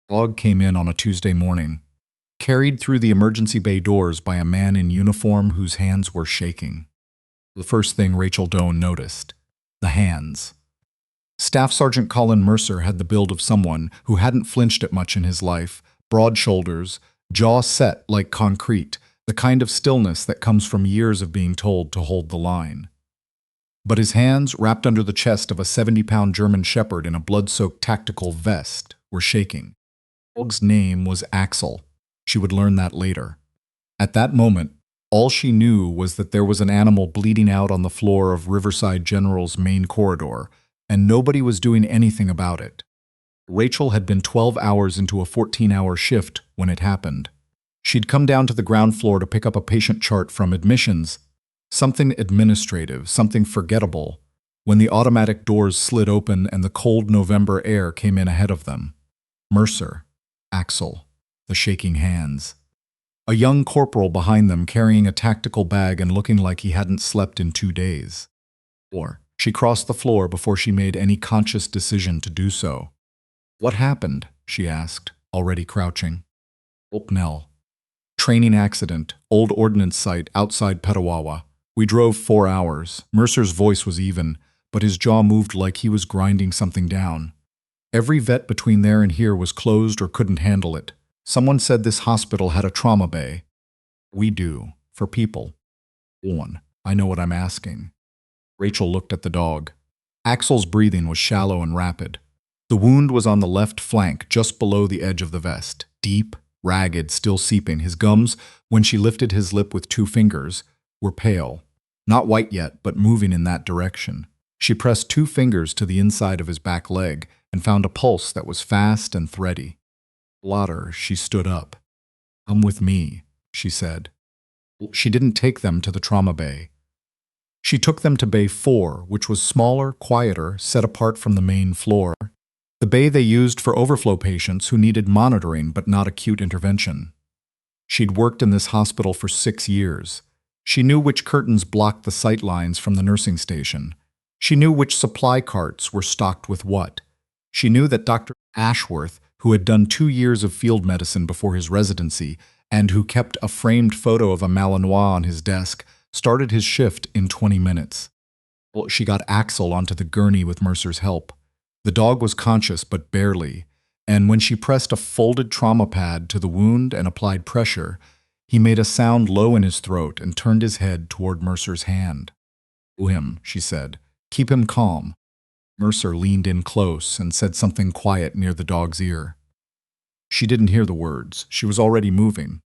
Log came in on a Tuesday morning, carried through the emergency bay doors by a man in uniform whose hands were shaking. The first thing Rachel Doan noticed: the hands. Staff Sergeant Colin Mercer had the build of someone who hadn't flinched at much in his life, broad shoulders, jaw set like concrete, the kind of stillness that comes from years of being told to hold the line. But his hands, wrapped under the chest of a 70-pound German shepherd in a blood-soaked tactical vest, were shaking. The dog's name was Axel. She would learn that later. At that moment, all she knew was that there was an animal bleeding out on the floor of Riverside General's main corridor, and nobody was doing anything about it. Rachel had been 12 hours into a 14-hour shift when it happened. She'd come down to the ground floor to pick up a patient chart from admissions, something administrative, something forgettable, when the automatic doors slid open and the cold November air came in ahead of them. Mercer, Axel, the shaking hands. A young corporal behind them carrying a tactical bag and looking like he hadn't slept in 2 days. She crossed the floor before she made any conscious decision to do so. "What happened?" she asked, already crouching. Nell. Training accident, old ordnance site outside Petawawa. We drove 4 hours. Mercer's voice was even, but his jaw moved like he was grinding something down. Every vet between there and here was closed or couldn't handle it. Someone said this hospital had a trauma bay. We do, for people. Doan, I know what I'm asking. Rachel looked at the dog. Axel's breathing was shallow and rapid. The wound was on the left flank, just below the edge of the vest. Deep, ragged, still seeping. His gums, when she lifted his lip with 2 fingers, were pale. Not white yet, but moving in that direction. She pressed 2 fingers to the inside of his back leg and found a pulse that was fast and thready. Blotter, she stood up. "Come with me," she said. She didn't take them to the trauma bay. She took them to Bay 4, which was smaller, quieter, set apart from the main floor. The bay they used for overflow patients who needed monitoring but not acute intervention. She'd worked in this hospital for 6 years. She knew which curtains blocked the sight lines from the nursing station. She knew which supply carts were stocked with what. She knew that Dr. Ashworth, who had done 2 years of field medicine before his residency and who kept a framed photo of a Malinois on his desk, started his shift in 20 minutes. She got Axel onto the gurney with Mercer's help. The dog was conscious, but barely, and when she pressed a folded trauma pad to the wound and applied pressure, he made a sound low in his throat and turned his head toward Mercer's hand. "To him," she said. "Keep him calm." Mercer leaned in close and said something quiet near the dog's ear. She didn't hear the words. She was already moving.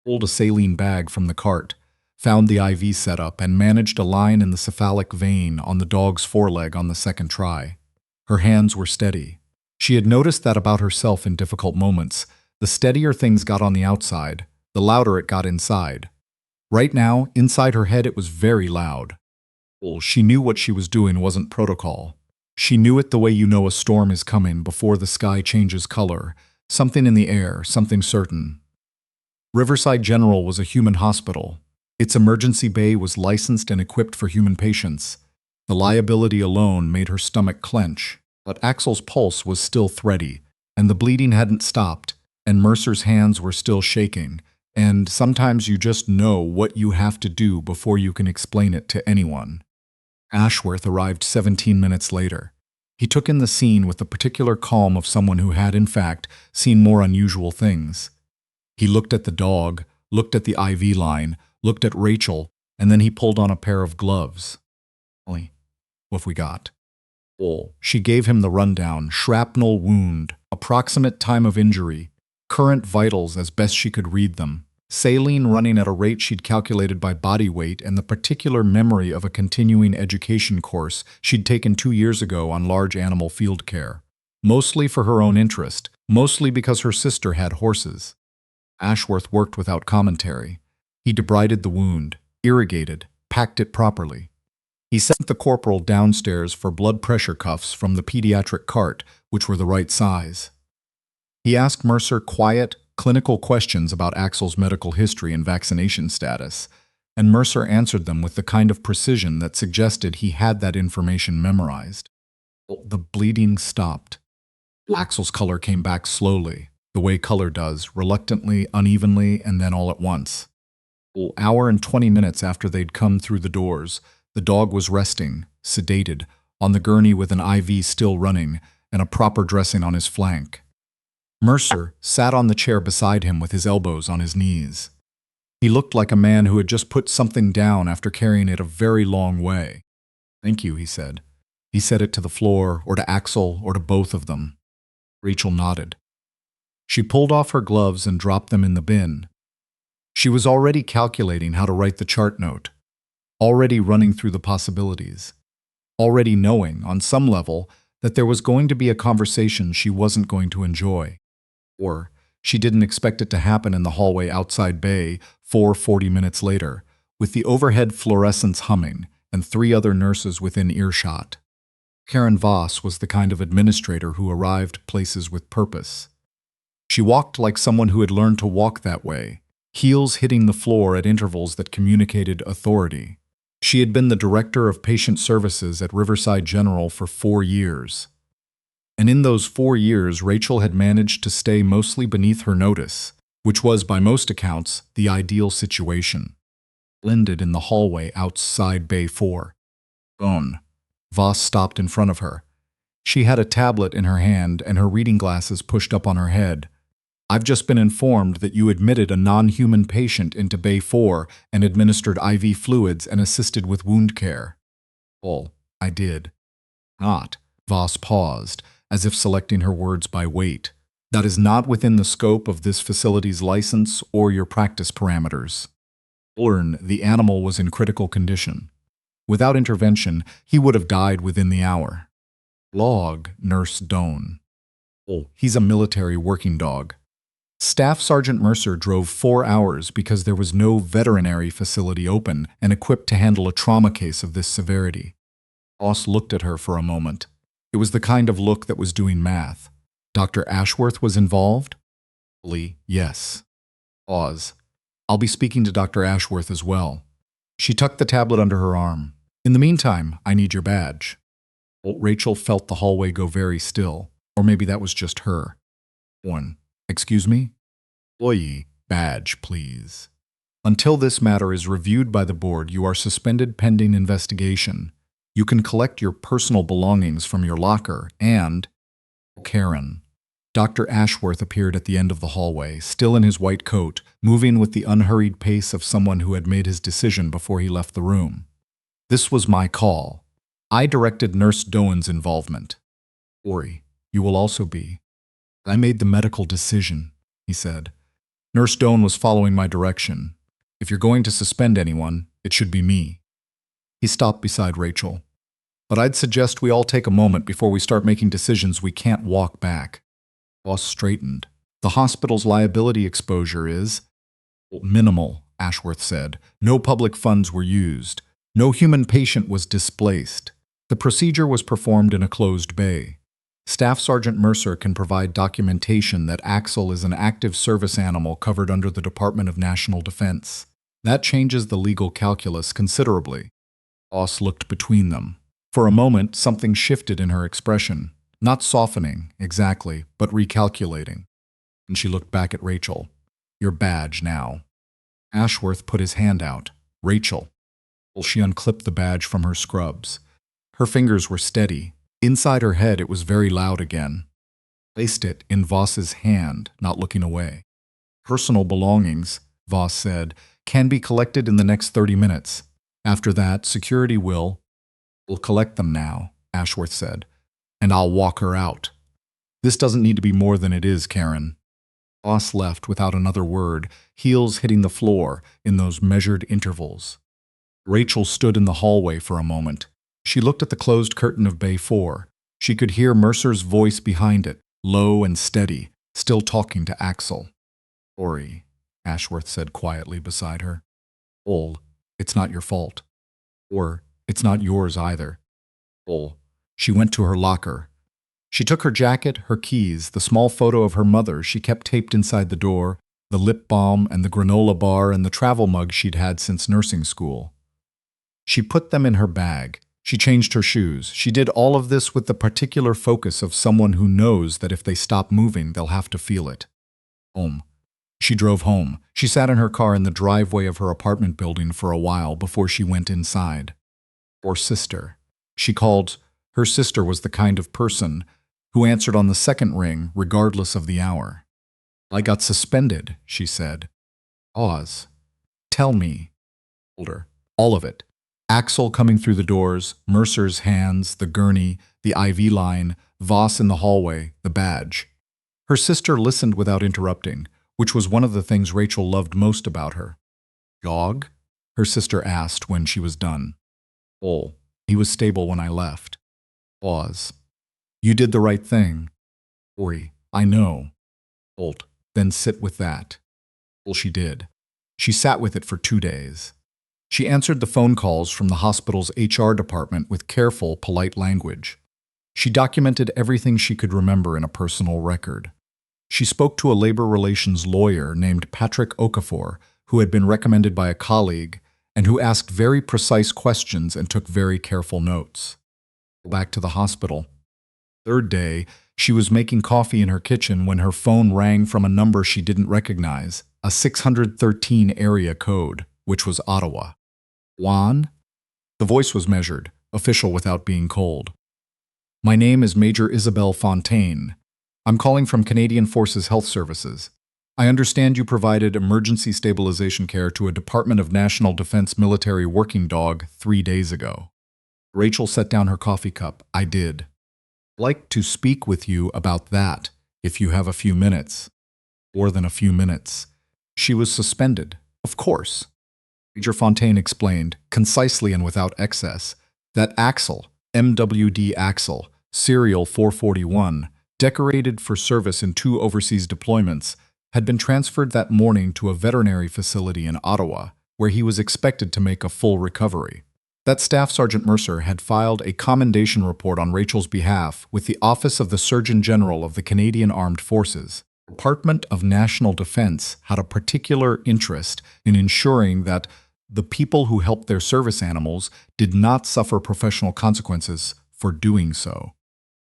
Pulled a saline bag from the cart, found the IV setup, and managed a line in the cephalic vein on the dog's foreleg on the second try. Her hands were steady. She had noticed that about herself in difficult moments. The steadier things got on the outside, the louder it got inside. Right now, inside her head, it was very loud. She knew what she was doing wasn't protocol. She knew it the way you know a storm is coming before the sky changes color. Something in the air, something certain. Riverside General was a human hospital. Its emergency bay was licensed and equipped for human patients. The liability alone made her stomach clench, but Axel's pulse was still thready, and the bleeding hadn't stopped, and Mercer's hands were still shaking, and sometimes you just know what you have to do before you can explain it to anyone. Ashworth arrived 17 minutes later. He took in the scene with the particular calm of someone who had, in fact, seen more unusual things. He looked at the dog, looked at the IV line, looked at Rachel, and then he pulled on a pair of gloves. "What have we got?" She gave him the rundown: shrapnel wound, approximate time of injury, current vitals as best she could read them, saline running at a rate she'd calculated by body weight, and the particular memory of a continuing education course she'd taken 2 years ago on large animal field care. Mostly for her own interest, mostly because her sister had horses. Ashworth worked without commentary. He debrided the wound, irrigated, packed it properly. He sent the corporal downstairs for blood pressure cuffs from the pediatric cart, which were the right size. He asked Mercer quiet, clinical questions about Axel's medical history and vaccination status, and Mercer answered them with the kind of precision that suggested he had that information memorized. The bleeding stopped. Axel's color came back slowly. the way color does, reluctantly, unevenly, and then all at once. An hour and 20 minutes after they'd come through the doors, the dog was resting, sedated, on the gurney with an IV still running and a proper dressing on his flank. Mercer sat on the chair beside him with his elbows on his knees. He looked like a man who had just put something down after carrying it a very long way. "Thank you," he said. He said it to the floor, or to Axel, or to both of them. Rachel nodded. She pulled off her gloves and dropped them in the bin. She was already calculating how to write the chart note, already running through the possibilities, already knowing, on some level, that there was going to be a conversation she wasn't going to enjoy. Or she didn't expect it to happen in the hallway outside Bay 40 minutes later, with the overhead fluorescents humming and 3 other nurses within earshot. Karen Voss was the kind of administrator who arrived places with purpose. She walked like someone who had learned to walk that way, heels hitting the floor at intervals that communicated authority. She had been the director of patient services at Riverside General for 4 years. And in those 4 years, Rachel had managed to stay mostly beneath her notice, which was, by most accounts, the ideal situation. Blended in the hallway outside Bay 4. Doan. Voss stopped in front of her. She had a tablet in her hand and her reading glasses pushed up on her head. "I've just been informed that you admitted a non-human patient into Bay 4 and administered IV fluids and assisted with wound care." "Oh, I did." "Not." Voss paused, as if selecting her words by weight. "That is not within the scope of this facility's license or your practice parameters." Learn the animal was in critical condition. Without intervention, he would have died within the hour. Log, Nurse Doan. "Oh, he's a military working dog." Staff Sergeant Mercer drove 4 hours because there was no veterinary facility open and equipped to handle a trauma case of this severity. Voss looked at her for a moment. It was the kind of look that was doing math. "Dr. Ashworth was involved?" "Yes." Pause. "I'll be speaking to Dr. Ashworth as well." She tucked the tablet under her arm. "In the meantime, I need your badge." Rachel felt the hallway go very still, or maybe that was just her. "One. Excuse me?" "Employee badge, please. Until this matter is reviewed by the board, you are suspended pending investigation. You can collect your personal belongings from your locker and—" Karen. Dr. Ashworth appeared at the end of the hallway, still in his white coat, moving with the unhurried pace of someone who had made his decision before he left the room. "This was my call. I directed Nurse Doan's involvement. Ori, you will also be." "I made the medical decision," he said. "Nurse Doan was following my direction. If you're going to suspend anyone, it should be me." He stopped beside Rachel. "But I'd suggest we all take a moment before we start making decisions we can't walk back." Voss straightened. "The hospital's liability exposure is—" "Minimal," Ashworth said. "No public funds were used. No human patient was displaced. The procedure was performed in a closed bay. Staff Sergeant Mercer can provide documentation that Axel is an active service animal covered under the Department of National Defense. That changes the legal calculus considerably." Voss looked between them. For a moment, something shifted in her expression. Not softening, exactly, but recalculating. And she looked back at Rachel. "Your badge now." Ashworth put his hand out. "Rachel." She unclipped the badge from her scrubs. Her fingers were steady. Inside her head, it was very loud again. Placed it in Voss's hand, not looking away. "Personal belongings," Voss said, "can be collected in the next 30 minutes. After that, security will—" "We'll collect them now," Ashworth said. "And I'll walk her out. This doesn't need to be more than it is, Karen." Voss left without another word, heels hitting the floor in those measured intervals. Rachel stood in the hallway for a moment. She looked at the closed curtain of Bay 4. She could hear Mercer's voice behind it, low and steady, still talking to Axel. "Ori," Ashworth said quietly beside her. "It's not your fault. Or, it's not yours either." She went to her locker. She took her jacket, her keys, the small photo of her mother she kept taped inside the door, the lip balm and the granola bar and the travel mug she'd had since nursing school. She put them in her bag. She changed her shoes. She did all of this with the particular focus of someone who knows that if they stop moving, they'll have to feel it. Home. She drove home. She sat in her car in the driveway of her apartment building for a while before she went inside. Or sister. She called. Her sister was the kind of person who answered on the second ring regardless of the hour. I got suspended, she said. Pause. Tell me. Told her. All of it. Axel coming through the doors, Mercer's hands, the gurney, the IV line, Voss in the hallway, the badge. Her sister listened without interrupting, which was one of the things Rachel loved most about her. Dog? Her sister asked when she was done. Oh, he was stable when I left. Pause. You did the right thing. Ori, I know. Bolt, then sit with that. Well, she did. She sat with it for 2 days. She answered the phone calls from the hospital's HR department with careful, polite language. She documented everything she could remember in a personal record. She spoke to a labor relations lawyer named Patrick Okafor, who had been recommended by a colleague and who asked very precise questions and took very careful notes. Back to the hospital. Third day, she was making coffee in her kitchen when her phone rang from a number she didn't recognize, a 613 area code, which was Ottawa. Juan? The voice was measured, official without being cold. My name is Major Isabelle Fontaine. I'm calling from Canadian Forces Health Services. I understand you provided emergency stabilization care to a Department of National Defense military working dog 3 days ago. Rachel set down her coffee cup. I did. I'd like to speak with you about that, if you have a few minutes. More than a few minutes. She was suspended, of course. Major Fontaine explained, concisely and without excess, that Axel, MWD Axel, Serial 441, decorated for service in 2 overseas deployments, had been transferred that morning to a veterinary facility in Ottawa, where he was expected to make a full recovery. That Staff Sergeant Mercer had filed a commendation report on Rachel's behalf with the Office of the Surgeon General of the Canadian Armed Forces. The Department of National Defense had a particular interest in ensuring that the people who helped their service animals did not suffer professional consequences for doing so.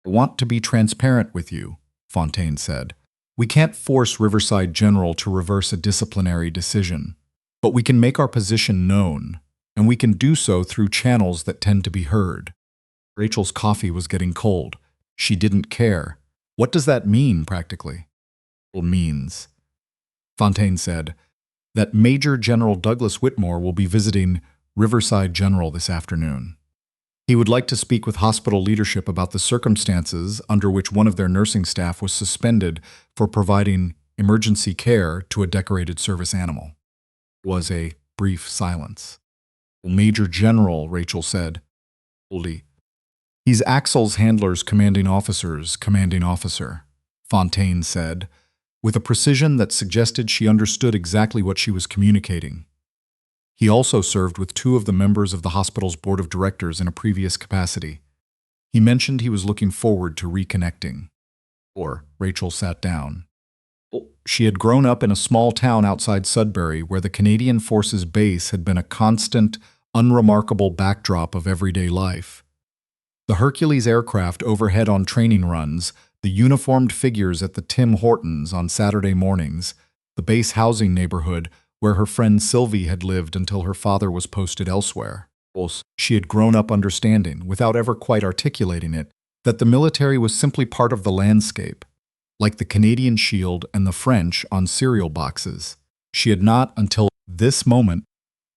I want to be transparent with you, Fontaine said. We can't force Riverside General to reverse a disciplinary decision, but we can make our position known, and we can do so through channels that tend to be heard. Rachel's coffee was getting cold. She didn't care. What does that mean, practically? It means, Fontaine said, that Major General Douglas Whitmore will be visiting Riverside General this afternoon. He would like to speak with hospital leadership about the circumstances under which one of their nursing staff was suspended for providing emergency care to a decorated service animal. It was a brief silence. Major General, Rachel said. Holy. He's Axel's handler's commanding officer, Fontaine said, with a precision that suggested she understood exactly what she was communicating. He also served with 2 of the members of the hospital's board of directors in a previous capacity. He mentioned he was looking forward to reconnecting. Rachel sat down. She had grown up in a small town outside Sudbury where the Canadian Forces base had been a constant, unremarkable backdrop of everyday life. The Hercules aircraft overhead on training runs, the uniformed figures at the Tim Hortons on Saturday mornings, the base housing neighborhood where her friend Sylvie had lived until her father was posted elsewhere. She had grown up understanding, without ever quite articulating it, that the military was simply part of the landscape, like the Canadian shield and the French on cereal boxes. She had not, until this moment,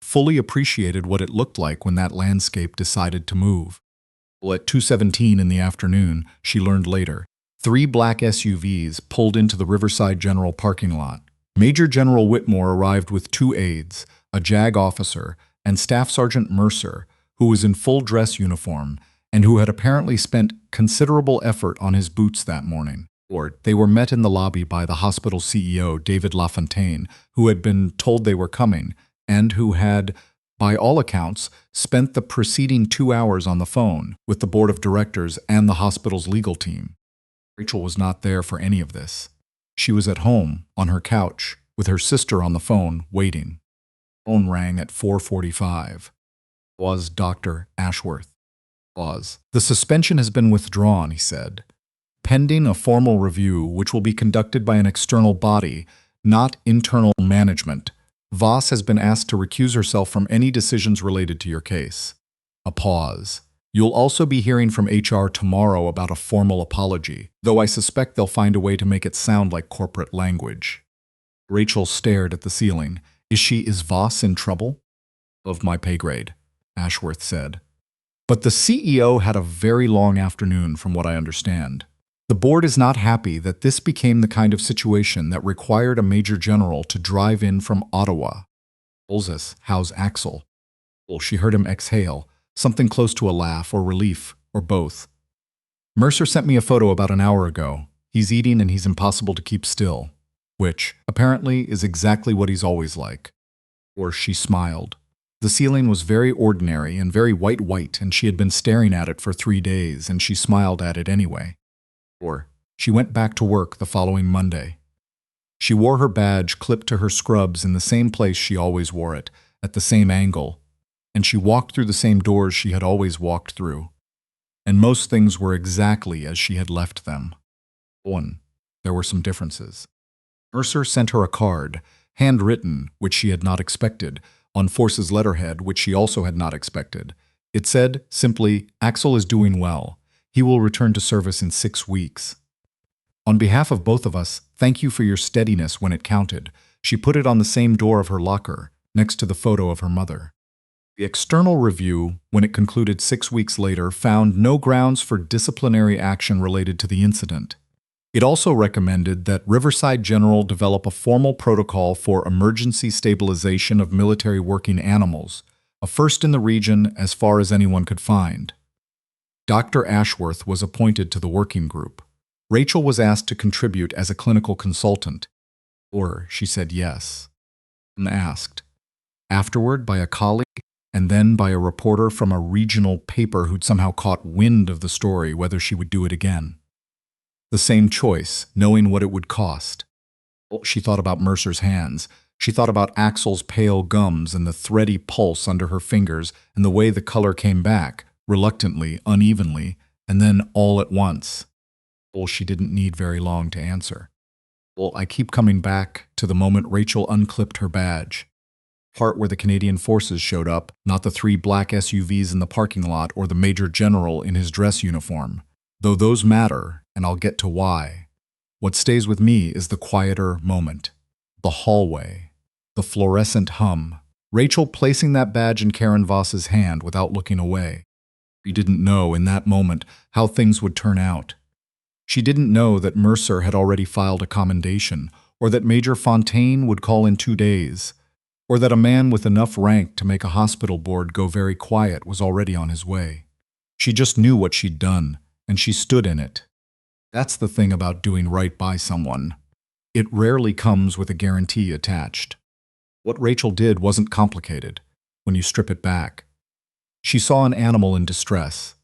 fully appreciated what it looked like when that landscape decided to move. At 2:17 in the afternoon, she learned later, 3 black SUVs pulled into the Riverside General parking lot. Major General Whitmore arrived with 2 aides, a JAG officer, and Staff Sergeant Mercer, who was in full dress uniform and who had apparently spent considerable effort on his boots that morning. They were met in the lobby by the hospital CEO, David Lafontaine, who had been told they were coming and who had, by all accounts, spent the preceding 2 hours on the phone with the board of directors and the hospital's legal team. Rachel was not there for any of this. She was at home, on her couch, with her sister on the phone, waiting. The phone rang at 4:45. Was Dr. Ashworth. The suspension has been withdrawn, he said. pending a formal review which will be conducted by an external body, not internal management. Voss has been asked to recuse herself from any decisions related to your case. A pause. You'll also be hearing from HR tomorrow about a formal apology, though I suspect they'll find a way to make it sound like corporate language. Rachel stared at the ceiling. Is Voss in trouble? Of my pay grade, Ashworth said. But the CEO had a very long afternoon from what I understand. The board is not happy that this became the kind of situation that required a major general to drive in from Ottawa. Ulzus, how's Axel? Well, she heard him exhale, something close to a laugh or relief, or both. Mercer sent me a photo about an hour ago. He's eating and he's impossible to keep still, which, apparently, is exactly what he's always like. Or she smiled. The ceiling was very ordinary and very white, and she had been staring at it for 3 days, and she smiled at it anyway. Or she went back to work the following Monday. She wore her badge clipped to her scrubs in the same place she always wore it, at the same angle, and she walked through the same doors she had always walked through. And most things were exactly as she had left them. One, there were some differences. Mercer sent her a card, handwritten, which she had not expected, on Force's letterhead, which she also had not expected. It said, simply, Axel is doing well. He will return to service in 6 weeks. On behalf of both of us, thank you for your steadiness when it counted. She put it on the same door of her locker, next to the photo of her mother. The external review, when it concluded 6 weeks later, found no grounds for disciplinary action related to the incident. It also recommended that Riverside General develop a formal protocol for emergency stabilization of military working animals, a first in the region as far as anyone could find. Dr. Ashworth was appointed to the working group. Rachel was asked to contribute as a clinical consultant, or she said yes, and asked. Afterward, by a colleague, and then by a reporter from a regional paper who'd somehow caught wind of the story, whether she would do it again. The same choice, knowing what it would cost. She thought about Mercer's hands. She thought about Axel's pale gums and the thready pulse under her fingers and the way the color came back, reluctantly, unevenly, and then all at once. Well, she didn't need very long to answer. Well, I keep coming back to the moment Rachel unclipped her badge. Part where the Canadian Forces showed up, not the 3 black SUVs in the parking lot or the Major General in his dress uniform. Though those matter, and I'll get to why. What stays with me is the quieter moment. The hallway. The fluorescent hum. Rachel placing that badge in Karen Voss's hand without looking away. She didn't know, in that moment, how things would turn out. She didn't know that Mercer had already filed a commendation, or that Major Fontaine would call in 2 days, or that a man with enough rank to make a hospital board go very quiet was already on his way. She just knew what she'd done, and she stood in it. That's the thing about doing right by someone. It rarely comes with a guarantee attached. What Rachel did wasn't complicated, when you strip it back. She saw an animal in distress.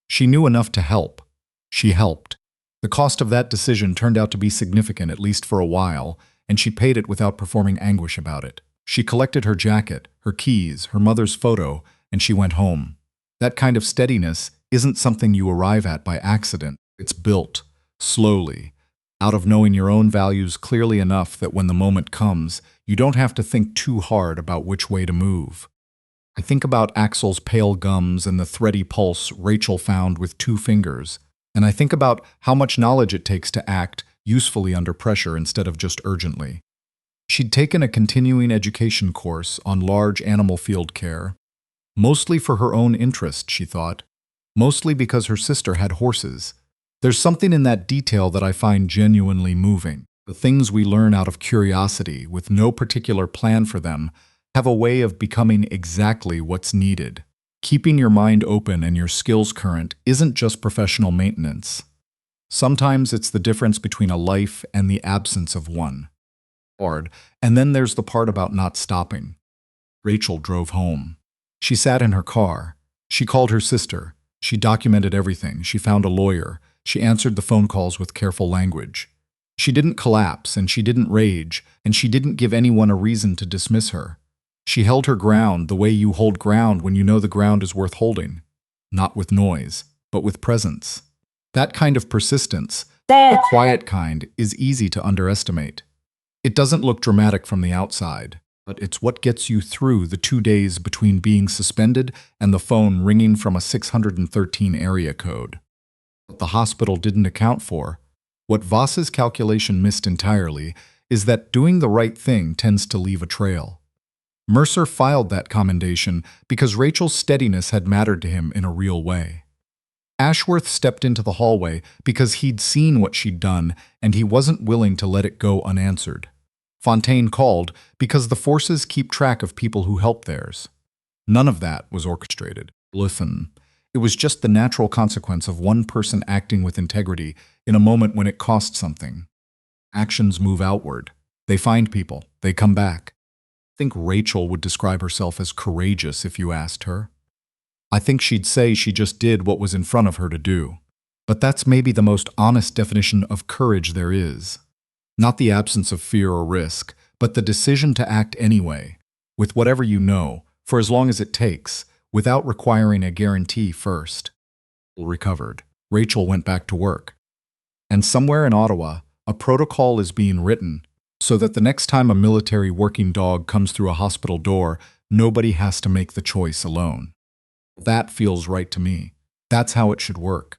She knew enough to help. She helped. The cost of that decision turned out to be significant, at least for a while, and she paid it without performing anguish about it. She collected her jacket, her keys, her mother's photo, and she went home. That kind of steadiness isn't something you arrive at by accident. It's built, slowly, out of knowing your own values clearly enough that when the moment comes, you don't have to think too hard about which way to move. I think about Axel's pale gums and the thready pulse Rachel found with 2 fingers, and I think about how much knowledge it takes to act usefully under pressure instead of just urgently. She'd taken a continuing education course on large animal field care, mostly for her own interest, she thought, mostly because her sister had horses. There's something in that detail that I find genuinely moving. The things we learn out of curiosity, with no particular plan for them, have a way of becoming exactly what's needed. Keeping your mind open and your skills current isn't just professional maintenance. Sometimes it's the difference between a life and the absence of one. Hard. And then there's the part about not stopping. Rachel drove home. She sat in her car. She called her sister. She documented everything. She found a lawyer. She answered the phone calls with careful language. She didn't collapse, and she didn't rage, and she didn't give anyone a reason to dismiss her. She held her ground the way you hold ground when you know the ground is worth holding. Not with noise, but with presence. That kind of persistence, the quiet kind, is easy to underestimate. It doesn't look dramatic from the outside, but it's what gets you through the 2 days between being suspended and the phone ringing from a 613 area code. What the hospital didn't account for, what Voss's calculation missed entirely, is that doing the right thing tends to leave a trail. Mercer filed that commendation because Rachel's steadiness had mattered to him in a real way. Ashworth stepped into the hallway because he'd seen what she'd done and he wasn't willing to let it go unanswered. Fontaine called because the forces keep track of people who help theirs. None of that was orchestrated. Listen, it was just the natural consequence of one person acting with integrity in a moment when it cost something. Actions move outward. They find people. They come back. I think Rachel would describe herself as courageous if you asked her. I think she'd say she just did what was in front of her to do. But that's maybe the most honest definition of courage there is. Not the absence of fear or risk, but the decision to act anyway, with whatever you know, for as long as it takes, without requiring a guarantee first. Recovered. Rachel went back to work. And somewhere in Ottawa, a protocol is being written so that the next time a military working dog comes through a hospital door, nobody has to make the choice alone. That feels right to me. That's how it should work.